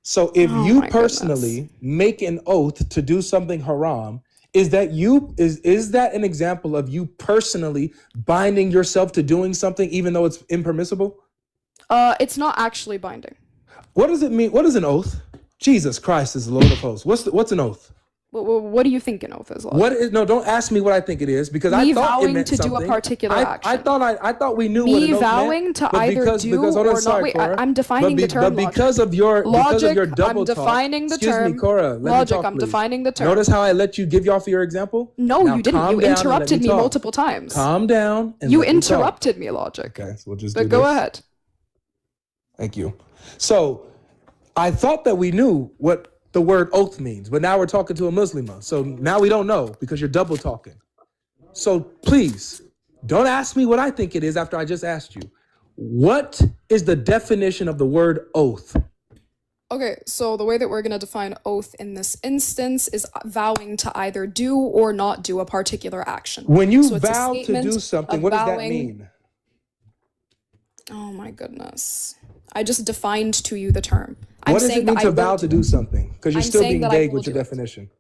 So if you personally make an oath to do something haram, is that an example of you personally binding yourself to doing something even though it's impermissible? It's not actually binding. What does it mean? What is an oath? Jesus Christ is the Lord of hosts. What's an oath? What do you think an oath is? No, don't ask me what I think it is, because I thought it meant something. Me vowing to do a particular action. I thought we knew what an oath meant. Me vowing to either do or not. Wait, I'm defining the term. But because of your logic, double I'm defining the term. Excuse me, Kohra. Logic, I'm defining the term. Notice how I let you give off your example? No, you didn't. You interrupted me multiple times. Calm down. You interrupted me, Logic. Okay, so we'll just do this. But go ahead. Thank you. So I thought that we knew what the word oath means, but now we're talking to a Muslimah. So now we don't know because you're double talking. So please don't ask me what I think it is after I just asked you. What is the definition of the word oath? Okay, so the way that we're going to define oath in this instance is vowing to either do or not do a particular action. When you vow to do something, what does that mean? Oh my goodness. I just defined to you the term. What does it mean to vow to do something? Because you're still being vague with your definition.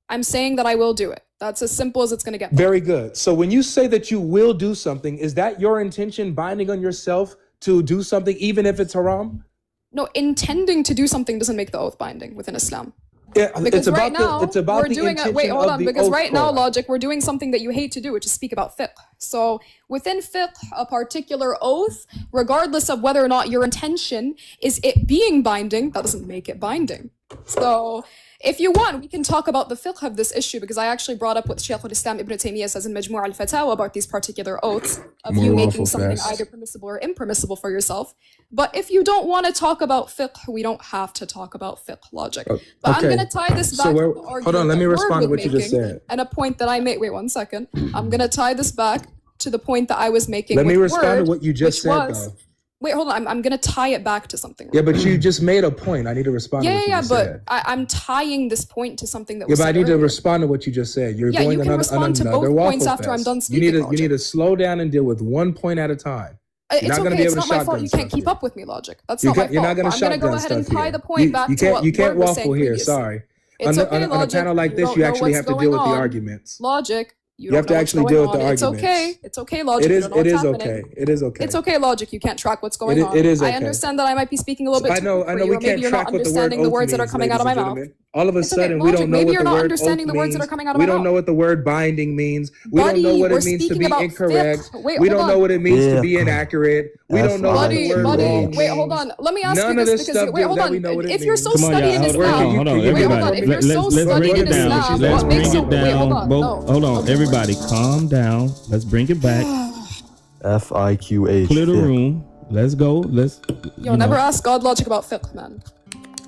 I'm saying that I will do it. That's as simple as it's going to get. Very good. So when you say that you will do something, is that your intention, binding on yourself to do something even if it's haram? No, intending to do something doesn't make the oath binding within Islam. Yeah, because right now we're doing because right now, Logic, we're doing something that you hate to do, which is speak about fiqh. So within fiqh, a particular oath, regardless of whether or not your intention is it being binding, that doesn't make it binding. So if you want, we can talk about the fiqh of this issue, because I actually brought up what Shaykh al-Islam Ibn Taymiyyah says in Majmu' al-Fatawa about these particular oaths of you making something either permissible or impermissible for yourself. But if you don't want to talk about fiqh, we don't have to talk about fiqh, Logic. But I'm going to tie this back to the argument. Hold on, let me respond to what you just said. And a point that I made. Wait 1 second. I'm going to tie this back to the point that I was making. Let me respond to what you just said, though. Wait, hold on. I'm going to tie it back to something. Yeah, but you just made a point. I need to respond to what you just said. I'm tying this point to something that was said I need to respond to what you just said. You're going you can respond to both points after I'm done speaking. You need to slow down and deal with one point at a time. It's okay. It's not my fault. You can't keep up with me, Logic. That's not my fault. You're not going to I'm going to go ahead and tie the point back to what you can't was saying waffle here. previously. Sorry. It's okay, on a panel like this, you actually have to deal with the arguments. Logic. You have to actually deal with the arguments. It's okay. It's okay, Logic. It is okay. It is okay. It's okay, Logic. You can't track what's going on. It is okay. I understand that I might be speaking a little bit too quickly, we or maybe you're not understanding the words that are coming out of my mouth. All of a sudden, we don't know what the word oath means. Maybe you're not understanding the words that are coming out of my mouth. We don't know what the word binding means. We don't know what it means to be incorrect. We don't know what it means to be inaccurate. We don't know what the word wrong means. Wait, hold on. Let me ask you this, because wait, hold on. If you're so studying Islam, hold on, everybody. If you're so studying Islam, let's bring it down. Hold on, everybody, calm down. Let's bring it back. FIQH. Clear the room. Let's go. Never ask God, Logic, about fiqh, man.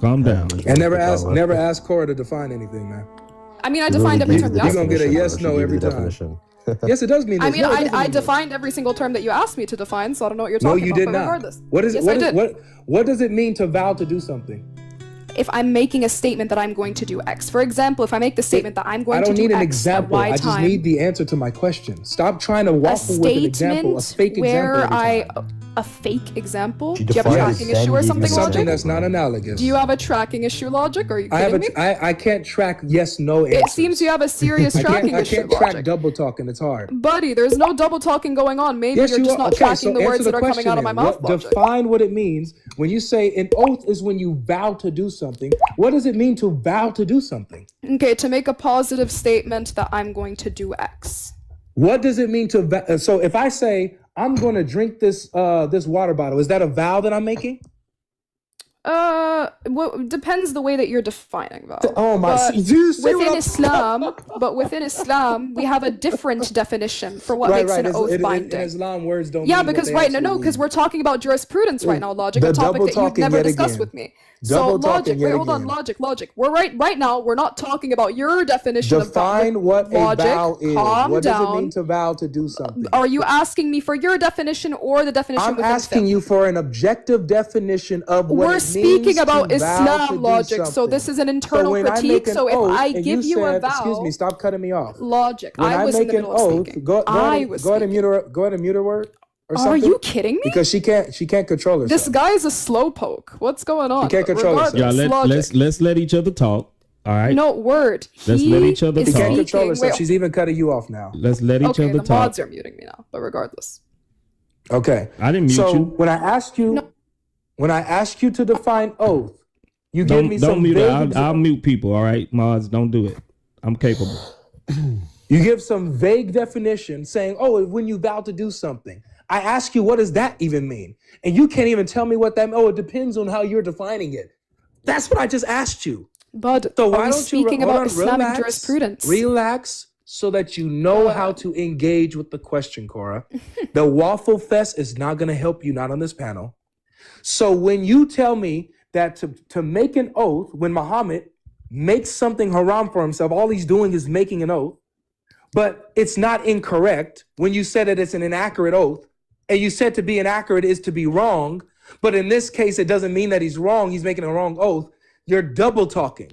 Calm down. And never ask Kohra to define anything, man. I mean, I defined every term. You're gonna get a yes, no every time. Yes, it does mean this. I mean, I defined every single term that you asked me to define, so I don't know what you're talking about. No, you did not. Regardless. What does it mean to vow to do something? If I'm making a statement that I'm going to do X. For example, if I make the statement that I'm going to do X, I don't need an example. I just need the answer to my question. Stop trying to waffle with an example, a fake example. A fake example? Do you have a tracking issue or something, Logic? Something that's not analogous. Do you have a tracking issue, Logic? Are you kidding me? I can't track yes, no answers. It seems you have a serious tracking issue, I can't track double talking. It's hard. Buddy, there's no double talking going on. Maybe you're just not tracking the words that are coming out of my mouth, Logic. Define what it means when you say an oath is when you vow to do something. What does it mean to vow to do something? Okay, to make a positive statement that I'm going to do X. What does it mean to so if I say I'm going to drink this water bottle, is that a vow that I'm making? Well, depends the way that you're defining vow. Oh my! Within Islam, we have a different definition for what makes an oath binding. In Islam, words don't. Yeah, because because we're talking about jurisprudence right now, Logic, a topic that you've never discussed with me. So Logic, wait, hold on, Logic. We're right now. We're not talking about your definition of vow. Define what a vow is. Calm down. What does it mean to vow to do something? Are you asking me for your definition or the definition? I'm asking you for an objective definition of what it means. Speaking about Islam, Logic, so this is an internal critique. So if I give you a vow, excuse me, stop cutting me off. Logic, I was in the middle of speaking. Go ahead and mute her word. or Are something? you kidding me? Because she can't control herself. This guy is a slowpoke. What's going on? She can't control herself. Y'all let's let each other talk. All right. No word. Let's let each other She talk. can't control Speaking- herself. wait. She's even cutting you off now. Let's let each Okay, other the talk. mods are muting me now, but regardless. Okay. I didn't mute So you. when I asked you to define oath, you gave me Don't some mute vague it. I'll mute people. All right, mods, don't do it. I'm capable. You give some vague definition saying, oh, when you vow to do something. I ask you, what does that even mean? And you can't even tell me what that means. Oh, it depends on how you're defining it. That's what I just asked you. But So are why we don't speaking you hold about on, Islamic relax, jurisprudence? Relax so that you know how to engage with the question, Cora. The Waffle Fest is not going to help you, not on this panel. So when you tell me that to make an oath, when Muhammad makes something haram for himself, all he's doing is making an oath, but it's not incorrect when you said that it's an inaccurate oath, and you said to be inaccurate is to be wrong, but in this case, it doesn't mean that he's wrong, he's making a wrong oath. You're double talking.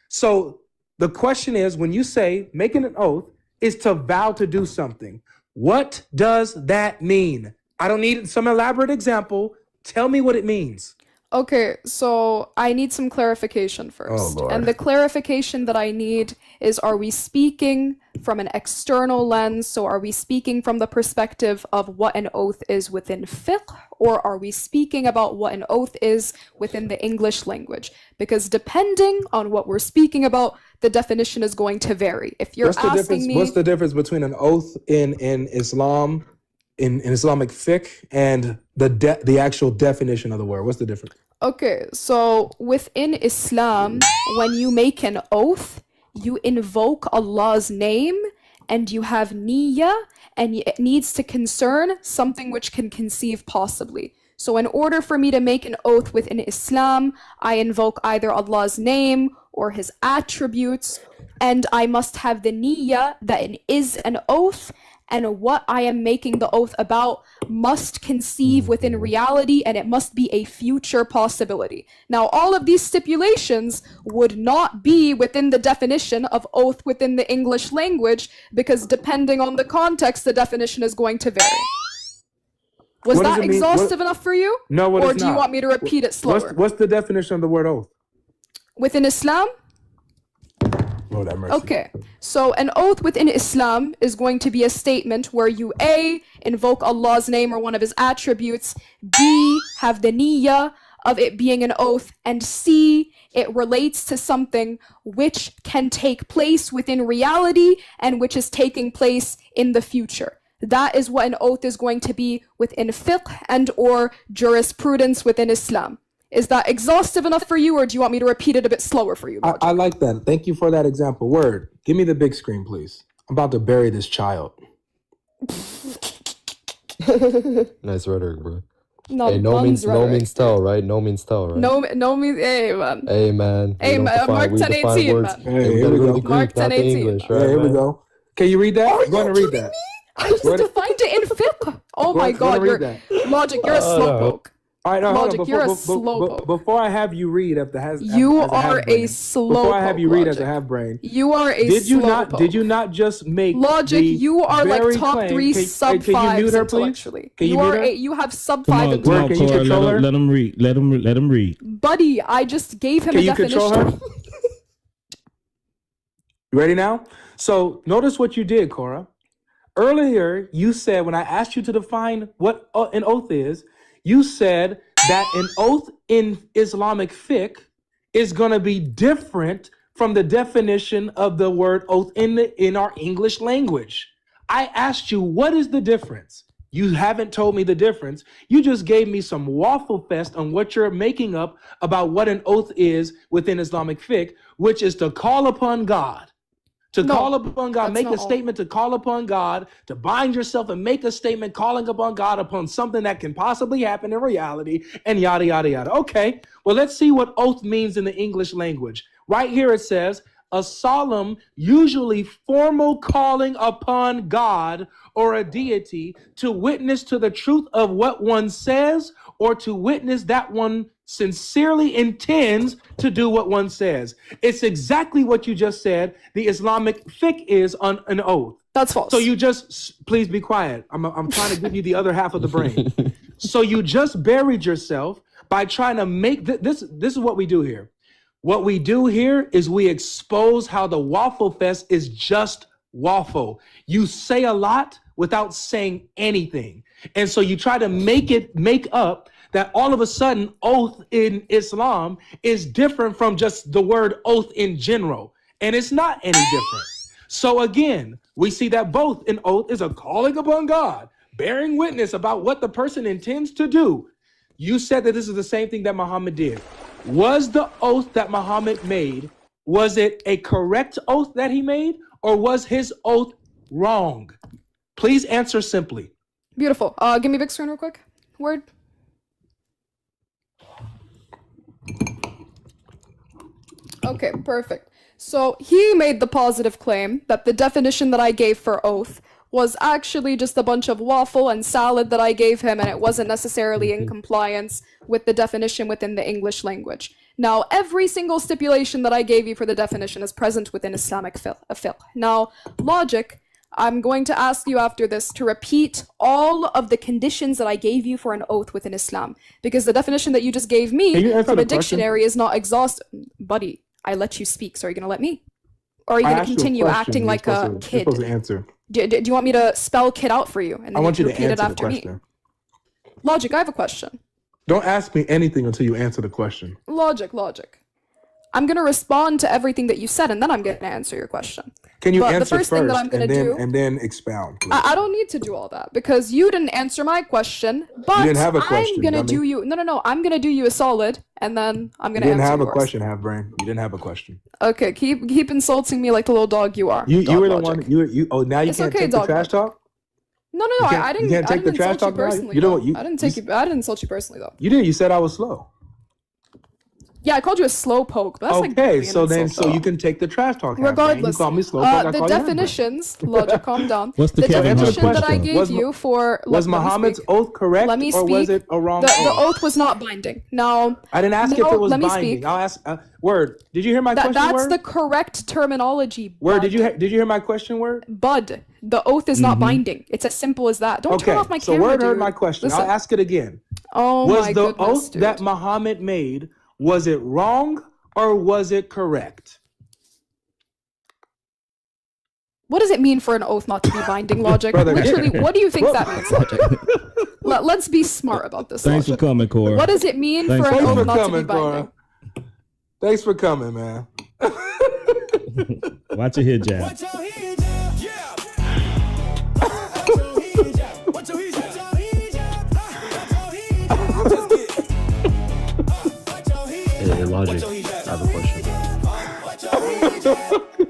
So the question is, when you say making an oath is to vow to do something, what does that mean? I don't need some elaborate example. Tell me what it means. Okay, so I need some clarification first. Lord. And the clarification that I need is, are we speaking from an external lens? So are we speaking from the perspective of what an oath is within fiqh? Or are we speaking about what an oath is within the English language? Because depending on what we're speaking about, the definition is going to vary. If you're asking me... What's the difference between an oath in Islam, in Islamic fiqh, and the actual definition of the word? What's the difference? Okay, so within Islam, when you make an oath, you invoke Allah's name and you have niyyah, and it needs to concern something which can conceive possibly. So in order for me to make an oath within Islam, I invoke either Allah's name or his attributes, and I must have the niyyah that it is an oath, and what I am making the oath about must conceive within reality, and it must be a future possibility. Now, all of these stipulations would not be within the definition of oath within the English language, because depending on the context, the definition is going to vary. Was What does that it mean? exhaustive enough for you? No, what Or it's do you not. want me to repeat it slower? What's the definition of the word oath? Within Islam? Lord have mercy. Okay, so an oath within Islam is going to be a statement where you A, invoke Allah's name or one of his attributes, B, have the niyyah of it being an oath, and C, it relates to something which can take place within reality and which is taking place in the future. That is what an oath is going to be within fiqh and or jurisprudence within Islam. Is that exhaustive enough for you, or do you want me to repeat it a bit slower for you? I like that. Thank you for that example. Word. Give me the big screen, please. I'm about to bury this child. Nice rhetoric, bro. No, Hey, no means tell, right? No means tell, right? No means, hey man. Hey, man. Hey, man, Mark 10:18, man. Hey, we gotta go to the Mark Greek, not the 10:18. English, Yeah, right? here we man? go. Can you read that? Go ahead and read that. I just What- defined it in fiqh. Oh my Go God, ahead you're and read Logic. You're a slowpoke. All right, no, Logic, hold on. you're a Before, slowpoke. before I have you read as the has You as are half-brain, a slowpoke. Before I have you read as a Logic. half brain, You are a did you not? slowpoke. Did you not just make Logic, the you are like very top claim- 3 sub Can you mute fives her, please? intellectually. Can you You mute are her? you have sub Come 5 on, come on, Can you Cora. control her? Let him read. Let him read. Buddy, I just gave him Can a you control definition. her? You ready now? So notice what you did, Cora. Earlier, you said when I asked you to define what an oath is, you said that an oath in Islamic fiqh is going to be different from the definition of the word oath in our English language. I asked you, what is the difference? You haven't told me the difference. You just gave me some waffle fest on what you're making up about what an oath is within Islamic fiqh, which is to call upon God. To call upon God, that's make a not all. statement to call upon God, to bind yourself and make a statement calling upon God upon something that can possibly happen in reality, and yada, yada, yada. Okay, well, let's see what oath means in the English language. Right here it says, a solemn, usually formal calling upon God or a deity to witness to the truth of what one says, or to witness that one sincerely intends to do what one says. It's exactly what you just said. The Islamic fiqh is on an oath. That's false. So you just, please be quiet. I'm trying to give you the other half of the brain. So you just buried yourself by trying to make this is what we do here. What we do here is we expose how the Waffle Fest is just waffle. You say a lot without saying anything. And so you try to make up that all of a sudden oath in Islam is different from just the word oath in general. And it's not any different. So again, we see that both an oath is a calling upon God, bearing witness about what the person intends to do. You said that this is the same thing that Muhammad did. Was the oath that Muhammad made, was it a correct oath that he made, or was his oath wrong? Please answer simply. Beautiful. Give me a big screen real quick. Word. Okay, perfect. So he made the positive claim that the definition that I gave for oath was actually just a bunch of waffle and salad that I gave him, and it wasn't necessarily in compliance with the definition within the English language. Now, every single stipulation that I gave you for the definition is present within Islamic fiqh. Now, logic, I'm going to ask you after this to repeat all of the conditions that I gave you for an oath within Islam, because the definition that you just gave me from a dictionary is not exhaustive. Buddy, I let you speak, so are you going to let me? Or are you going to continue acting like a kid? You're supposed to answer. Do you want me to spell kid out for you? And then I want you to repeat it answer the after me? question. Logic, I have a question. Don't ask me anything until you answer the question. Logic. I'm going to respond to everything that you said, and then I'm going to answer your question. Can you But answer the first thing that I'm gonna do, and then expound, please? I don't need to do all that because you didn't answer my question. But You didn't have a question, I'm gonna dummy. do you. No. I'm gonna do you a solid, and then I'm gonna You didn't answer have a yours. question, half brain. You didn't have a question. Okay, keep insulting me like the little dog you are. You Dog were the logic. one. You oh now you It's can't okay, take the dog trash talk. No, You can't- I didn't. you can't take I didn't the trash insult you talk now? personally. You know though. what, you- I didn't insult you personally though. You did. You said I was slow. Yeah, I called you a slow poke, but that's like Okay, really an so then insult, so you though. can take the trash talk. half brain. Regardless, you call me slow. I the call you half brain. definitions, logic, calm down. What's the The Kevin Hart definition that I question? gave Was you for Was let me Muhammad's speak. oath correct, Let me or was speak. it a wrong The oath? oath was not binding. Now, I didn't ask if no, it was let me binding. speak. I'll ask. Word. Did you hear my question? That's Word. the correct terminology. Word. Bud. Did you hear my question? Word. Bud, the oath is not binding. It's as simple as that. Don't turn off my so camera, Word heard dude. my question. Listen. I'll ask it again. Oh Was my the goodness, oath dude. that Muhammad made, was it wrong or was it correct? What does it mean for an oath not to be binding, logic? Brother. Literally, what do you think that means, logic? Let's be smart about this. Thanks for logic. coming, Cora. What does it mean Thanks for an for oath Thanks for not to be coming, binding? Cora. Thanks for coming, man. Watch your head jab. Watch your head jab. Yeah. Watch your head jab. Watch your head jab. Watch your head jab. Hey, Logic, I have a question. Watch your head jab.